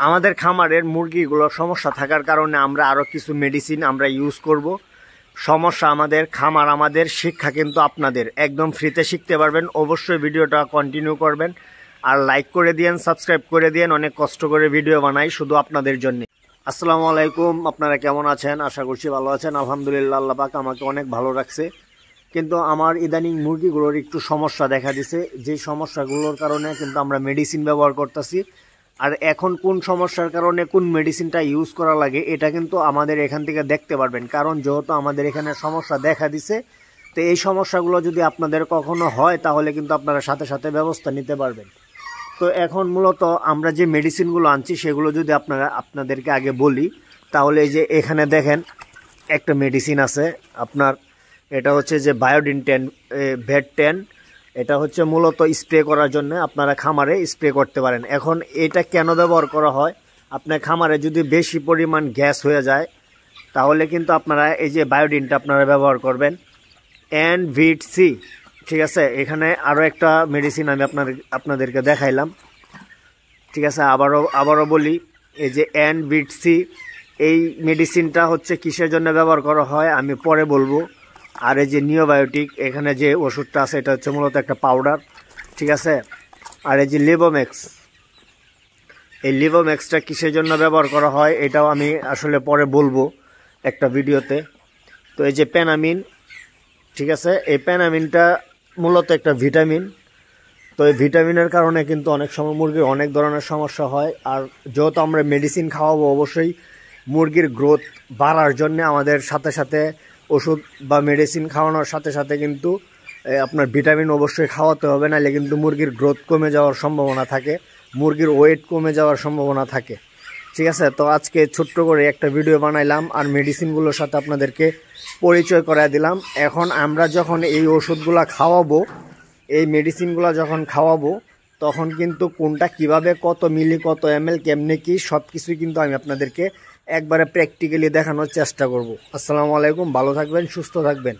আমাদের খামারের মুরগিগুলোর সমস্যা থাকার কারণে আমরা আরও কিছু মেডিসিন আমরা ইউজ করব। সমস্যা আমাদের খামার, আমাদের শিক্ষা কিন্তু আপনাদের, একদম ফ্রিতে শিখতে পারবেন। অবশ্যই ভিডিওটা কন্টিনিউ করবেন আর লাইক করে দিয়েন, সাবস্ক্রাইব করে দিয়েন। অনেক কষ্ট করে ভিডিও বানাই শুধু আপনাদের জন্য। আসসালামু আলাইকুম, আপনারা কেমন আছেন? আশা করছি ভালো আছেন। আলহামদুলিল্লাহ, আল্লাহ পাক আমাকে অনেক ভালো রাখছে। কিন্তু আমার ইদানিং মুরগিগুলোর একটু সমস্যা দেখা দিছে, যে সমস্যাগুলোর কারণে কিন্তু আমরা মেডিসিন ব্যবহার করতেছি। আর এখন কোন সমস্যার কারণে কোন মেডিসিনটা ইউজ করা লাগে এটা কিন্তু আমাদের এখান থেকে দেখতে পারবেন। কারণ যেহেতু আমাদের এখানে সমস্যা দেখা দিছে, তো এই সমস্যাগুলো যদি আপনাদের কখনো হয় তাহলে কিন্তু আপনারা সাথে সাথে ব্যবস্থা নিতে পারবেন। তো এখন মূলত আমরা যে মেডিসিনগুলো আনছি সেগুলো যদি আপনাদেরকে আগে বলি, তাহলে এই যে এখানে দেখেন একটা মেডিসিন আছে আপনার, এটা হচ্ছে যে বায়োডিন 10 ভেট 10। এটা হচ্ছে মূলত স্প্রে করার জন্য, আপনারা খামারে স্প্রে করতে পারেন। এখন এটা কেন ব্যবহার করা হয়? আপনার খামারে যদি বেশি পরিমাণ গ্যাস হয়ে যায় তাহলে কিন্তু আপনারা এই যে বায়োডিনটা আপনারা ব্যবহার করবেন, NVC। ঠিক আছে, এখানে আরও একটা মেডিসিন আমি আপনাদেরকে দেখাইলাম। ঠিক আছে, আবারও বলি, এই যে NVC, এই মেডিসিনটা হচ্ছে কিসের জন্য ব্যবহার করা হয় আমি পরে বলবো। আর এই যে নিওবায়োটিক, এখানে যে ওষুধটা আছে এটা হচ্ছে মূলত একটা পাউডার। ঠিক আছে, আর এই যে লিভোম্যাক্স, এই লিভোম্যাক্সটা কিসের জন্য ব্যবহার করা হয় এটাও আমি আসলে পরে বলবো একটা ভিডিওতে। তো এই যে প্যানামিন, ঠিক আছে, এই প্যানামিনটা মূলত একটা ভিটামিন। তো এই ভিটামিনের কারণে কিন্তু অনেক সময় মুরগির অনেক ধরনের সমস্যা হয়। আর যেহেতু আমরা মেডিসিন খাওয়াবো, অবশ্যই মুরগির গ্রোথ বাড়ার জন্য আমাদের সাথে সাথে ওষুধ বা মেডিসিন খাওয়ানোর সাথে সাথে কিন্তু আপনার ভিটামিন অবশ্যই খাওয়াতে হবে, নাহলে কিন্তু মুরগির গ্রোথ কমে যাওয়ার সম্ভাবনা থাকে, মুরগির ওয়েট কমে যাওয়ার সম্ভাবনা থাকে। ঠিক আছে, তো আজকে ছোট্ট করে একটা ভিডিও বানাইলাম আর মেডিসিনগুলোর সাথে আপনাদেরকে পরিচয় করায় দিলাম। এখন আমরা যখন এই ওষুধগুলো খাওয়াবো, এই মেডিসিনগুলো যখন খাওয়াবো, তখন কিন্তু কোনটা কিভাবে, কত মিলি, কত ml, কেমনে কি, সব কিছুই কিন্তু আমি আপনাদেরকে একবারে প্র্যাকটিক্যালি দেখানোর চেষ্টা করব। আসসালামু আলাইকুম, ভালো থাকবেন, সুস্থ থাকবেন।